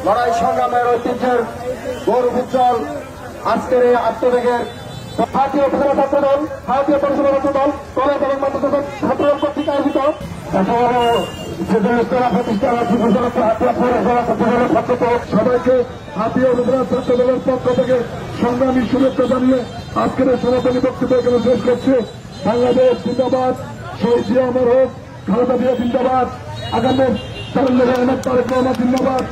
লড়াই সংগ্রামের ঐতিহ্যের গৌরব উজ্জ্বল আজকের এই আত্মত্যাগের ভারতীয় উপজেলা ছাত্র দল, ভারতীয় পরিষেবা ছাত্র দল, কলেজ এবং মাদ্রাসা ছাত্র দল কর্তৃক আয়োজিত সবাইকে হাতিয়া উপজেলা ছাত্র দলের পক্ষ থেকে সংগ্রামী শুভেচ্ছা জানিয়ে আজকের এই সমাপনী বক্তব্য এখানে শেষ করছে। বাংলাদেশ জিন্দাবাদ, শহীদ জিয়া অমর হোক, খালেদা জিয়া জিন্দাবাদ, আগামী তারেক রহমান জিন্দাবাদ।